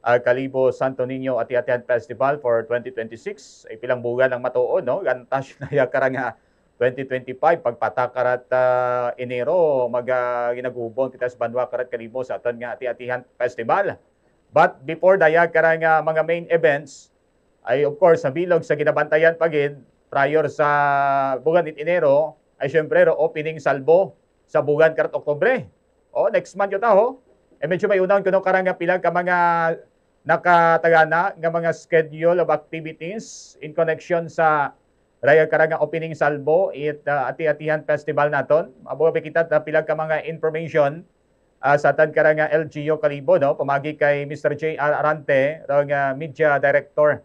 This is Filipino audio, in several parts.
Kalibo Santo Niño Ati-Atihan Festival for 2026 ay pilang buwan ang matuon no gantas na karang 2025 pagpatakarat Enero ginagubon kita sa Banwa karat Kalibo sa aton nga Ati-Atihan Festival. But before dayag karang mga main events ay of course sa bilog sa ginabantayan pagid prior sa buwan it Enero ay syempre opening salbo sa buwan karat Oktubre. Next month yun ho. Medyo may unang kuno karang pilang ka mga nakatagana nga mga schedule of activities in connection sa raya karang opening salbo Ati-Atihan Festival naton. Abo kita pilang ka mga information sa tan karang LGU Kalibo no pamagi kay Mr. J.R. Arante nga media director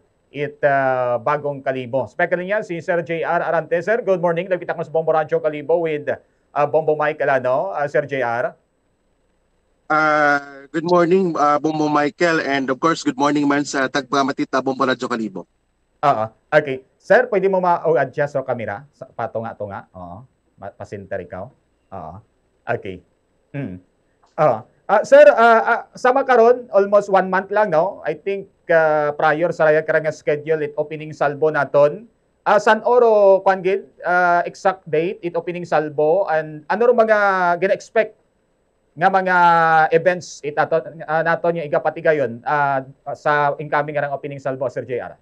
Bagong Kalibo. Speaker niya si Sir J.R. Arante. Sir, good morning. Nagkita ko sa Bombo Radyo Kalibo with Bombo Michael Sir J.R. Good morning, Bombo Michael, and of course, good morning man sa tagpamatita Bombo Radyo Kalibo. Okay. Sir, pwede mo ma-adjust yung camera? Patunga-tunga. Oo. Pasinter ikaw. Okay. Sir, sama karon almost 1 month lang, no? I think prior sa raya karang schedule it opening salbo naton. San oro kwangid exact date it opening salbo and ano ro mga gina-expect nga mga events naton yung igapatigayon sa incoming karang opening salbo, Sir JR?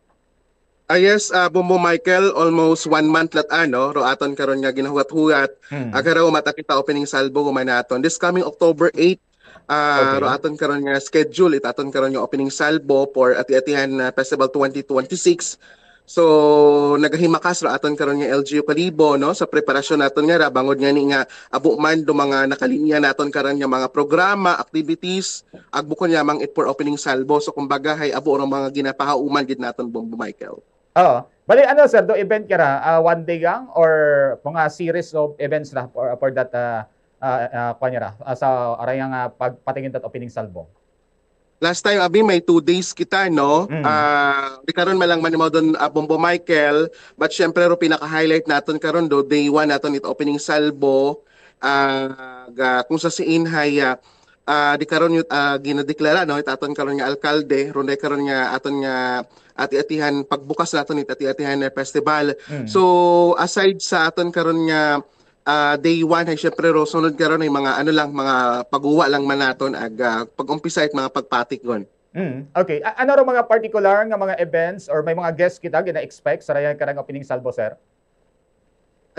Yes, Bombo Michael, almost 1 month lat ro aton karon nga ginahugat-hugat. Karaw matakita opening salbo naton. This coming October 8, ro aton karon nga schedule it aton karon nga opening salbo for Ati-Atihan Festival 2026. So nagahimakas ra aton karon nga LGU Kalibo no sa preparasyon naton nga bangod nga ni nga abo man do mga nakalinya naton karon nga mga programa, activities, agbukon yamang it for opening salbo. So kumbaga hay abo ra mga ginapahauman gid naton Bombo Michael. Bali sir, do event kara one day gang or mga series of events ra for that kwanya ra sa arayang pagpatingin tat opening salbo? Last time abi may 2 days kita no. Di karon malang man mo don Bombo Michael, but syempre ro pinaka-highlight naton karon do day 1 naton it opening salbo kung sa siinhay di karon ginadeklara no itaton karon nga alkalde ron karon nga aton nga Ati-Atihan pagbukas naton it Ati-Atihan Festival. So aside sa aton karon nga day 1 ay syempre ro sunod karon ay mga mga paguwa lang man naton pag-umpisa it mga pagpatikon. Okay. Ano ro mga particular nga mga events or may mga guests kita gina-expect sa raya karang opening salbo, sir?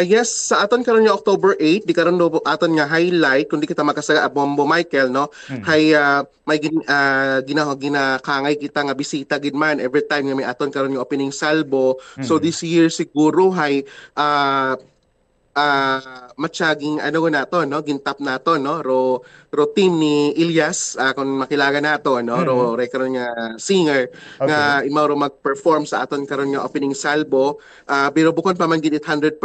Yes, sa aton karon nga October 8, di karon do aton nga highlight kundi kita makasaga Bombo Michael no. Hay may ginakangay kita nga bisita gid man every time nga may aton karon nga opening salbo. So this year siguro hay matsyaging nato no gintap nato no ro team ni Ilyas kung makilala nato no ro karon nga singer nga imaw ro mag-perform sa aton karon nga opening salbo pero bukod pa man gid 100%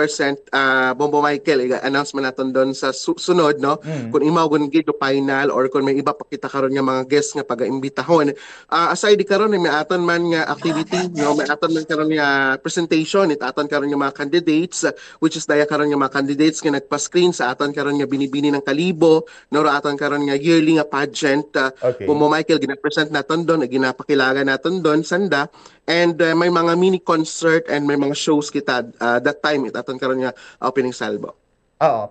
Bombo Michael announcement naton don sa sunod no kung imaw gun gid final or kung may iba pa kita karon nga mga guests nga pag-imbitahon aside di karon may aton man nga activity no may aton man karon nga presentation it aton karon nga mga candidates which is daya karon nga mga candidates nga nagpa-screen sa aton karon nga binibini ng Kalibo no aton karon nga yearly nga pageant Bombo Michael gina-present naton doon ginapakilala naton doon sanda and may mga mini concert and may mga shows kita that time it aton karon nga opening salbo.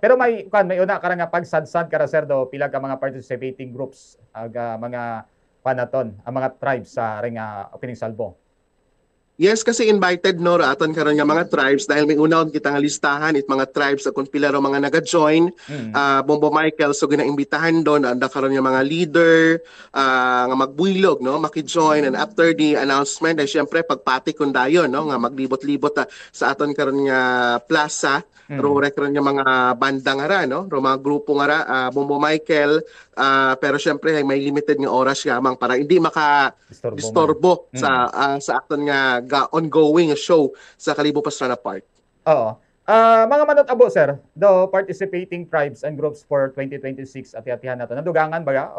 Pero may una karang nga pagsadsad kara sir do pila ka mga participating groups mga panaton ang mga tribes sa ring opening salbo. Yes, kasi invited no aton karon nga mga tribes dahil may unahon kita nga listahan it mga tribes kung pila ro mga naga-join Bombo Michael so ginaimbitahan doon anda karon nga mga leader nga magbuylog no maki-join and after the announcement ay syempre pagpati kun dayon no nga maglibot-libot sa aton karon nga plaza ro karon nga mga banda nga ra no ro mga grupo nga ra Bombo Michael pero syempre ay may limited nga oras yamang para hindi maka-disturbo sa aton nga ongoing show sa Kalibo Pastrana Park. Mga manot abo sir, do participating tribes and groups for 2026 Ati-Atihan nato. Nadugangan ba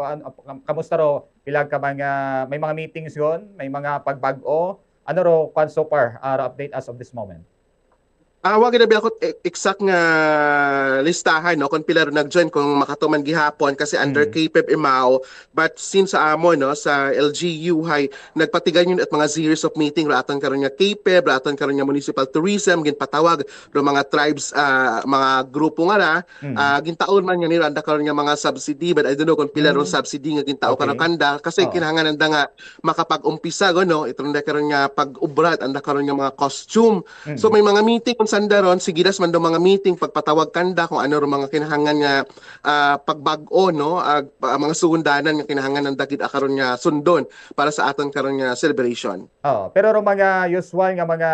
kamusta ro pila ka mga may mga meetings yon, may mga pagbag-o, ano ro so far update as of this moment? Wag ginabi ako exact nga listahan no kung pila ro nag-join kung makatuman gihapon kasi under KPEB Imao, but since sa amo no sa LGU hay nagpatigan yun at mga series of meeting raton karon nga KPEB, raton karon nga municipal tourism ginpatawag ro mga tribes, mga grupo nga na gintaon man nga nila anda karon nga mga subsidy, but I don't know kung pila ron subsidy nga gintao karon kanda kasi kinahanglan anda nga makapag-umpisa no itong karon nga pag-ubrat anda karon nga mga costume. So may mga meeting kung sanda ron sigidas man do mga meeting pagpatawag kanda kung ano ro mga kinahanglan nga pagbag-o no mga sugundanan nga kinahanglan ng dagit karon nga sundon para sa aton karon nga celebration. Pero ro mga usual nga mga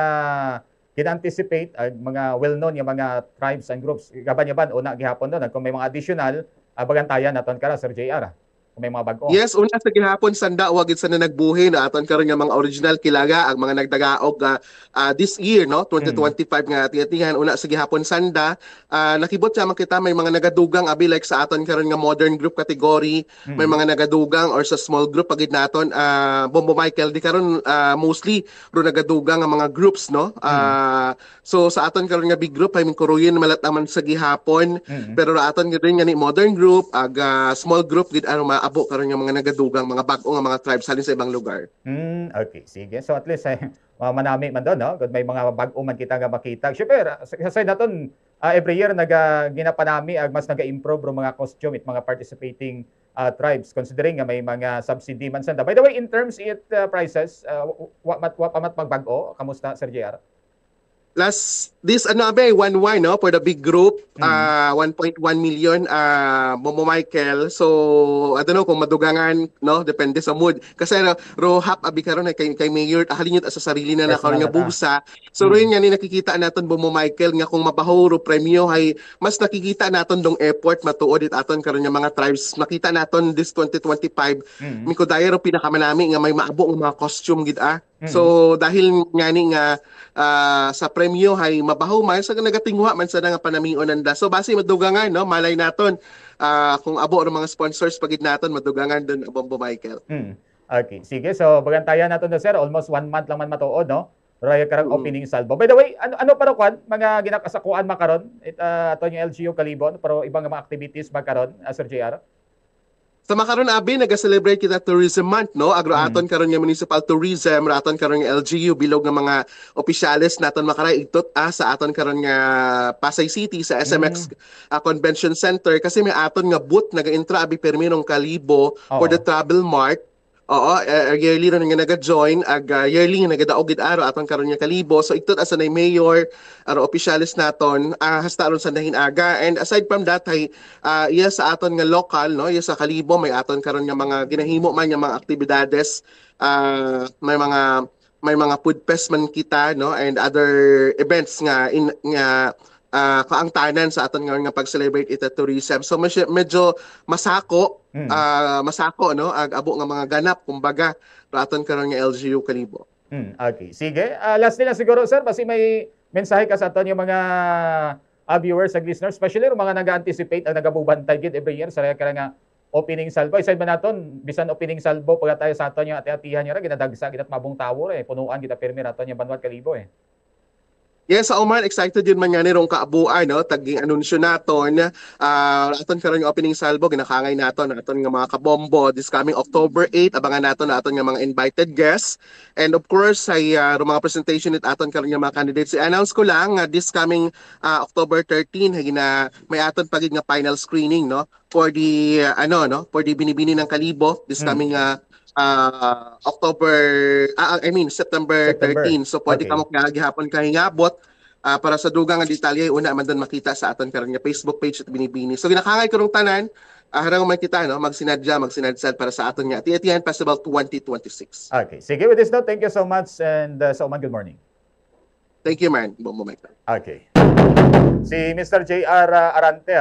kina-anticipate mga well-known nga mga tribes and groups gaban una gihapon doon kung may mga additional bagantayan naton kara Sir JR kung may mga bag-o. Yes, una sa gihapon sanda wagid sa nagbuhi na aton karon nga mga original kilaga ang mga nagdagaog this year no 2025 nga tiyatingan una sa gihapon sanda nakibot sa kita may mga nagadugang abi like sa aton karon nga modern group category, may mga nagadugang or sa small group pagid naton Bombo Michael di karon mostly ro nagadugang nga mga groups no. So sa aton karon nga big group ay kuruyin malataman sa gihapon pero ra aton gid nga ni modern group small group gid ano abo karon nga mga nagadugang mga bag-o nga mga tribes halin sa ibang lugar. Okay, sige. So at least manami man doon no, kung may mga bag-o man kita nga makita. Syempre sa side naton every year ginapanami mas naga-improve ro mga costume it mga participating tribes considering nga may mga subsidy man sanda. By the way, in terms it prices wa pamat magbag-o kamusta Sir JR? This ano abe 1-1 no for the big group 1.1 million Momo Michael, so I don't know kung madugangan no depende sa mood kasi ro hap abi karon kay mayor halin sa sarili na nakaron nga busa, so rin nga ni nakikita naton Momo Michael nga kung mabaho ro premyo hay mas nakikita naton dong effort matuod it aton karon nga mga tribes makita naton this 2025 miko dayo ro pinakamanami nga may maabo nga mga costume gid so dahil ngani nga sa premyo hay mabaho man sa nagatingwa man sa nga panamion nanda, so base madugangan no malay naton kung abo ang mga sponsors pagid naton madugangan don Bombo Michael. Okay, sige, so bagantayan naton na sir almost 1 month lang man matuod no raya karang opening salvo. By the way, ano para kwan mga ginakasakuan makaron ato yung LGU Calibon pero ibang mga activities makaron Sir JR? Sa makaron abi naga-celebrate kita Tourism Month no agro aton karon nga municipal tourism raton karon nga LGU bilog nga mga opisyales naton makaray itot sa aton karon nga Pasay City sa SMX Convention Center kasi may aton nga booth naga-intra abi perminong Kalibo for the Travel Mart. Yearly ron nga naga-join yearly nga nagadaog gid araw aton karon nga Kalibo, so itot asa nay mayor aro opisyalis naton hasta ron sa Hinaga, and aside from that ay iya sa aton nga local no iya sa Kalibo may aton karon nga mga ginahimo man nga mga aktibidades, may mga food fest man kita no and other events nga kaangtanan sa aton nga pag-celebrate ita tourism, so medyo masako no abo nga mga ganap kumbaga raton karon nga LGU Kalibo. Okay, sige. Last nila siguro sir, basi may mensahe ka sa aton yung mga viewers and listeners, especially yung mga nag-anticipate ang nagabubantay gid every year sa kaya nga opening salvo. Iside man naton bisan opening salvo pag tayo sa aton yung ati-atihan niya ginadagsa gid at mabong tower punuan kita permi raton yung Banwat Kalibo Yes, sa Oman, excited yun man nga ni rong kaabuan, no? Taging anunsyo naton, aton karon nga opening salvo, ginakangay naton, aton nga mga kabombo, this coming October 8, abangan naton nga mga invited guests. And of course, ay mga presentation it aton karon nga mga candidates. I-announce ko lang, this coming October 13, may aton pagig nga final screening, no? For the, for the Binibini ng Kalibo, this coming September 13. So pwede ka mo gihapon kahingabot para sa dugang nga detalye una man doon makita sa aton karon nga Facebook page at Binibini. So ginakangay ko rong tanan harang man kita no magsinadsad para sa aton nga Ati-Atihan Festival 2026. Okay. Sige, with this note, thank you so much and so man, good morning. Thank you man. Bombo Michael. Okay. Si Mr. JR Arante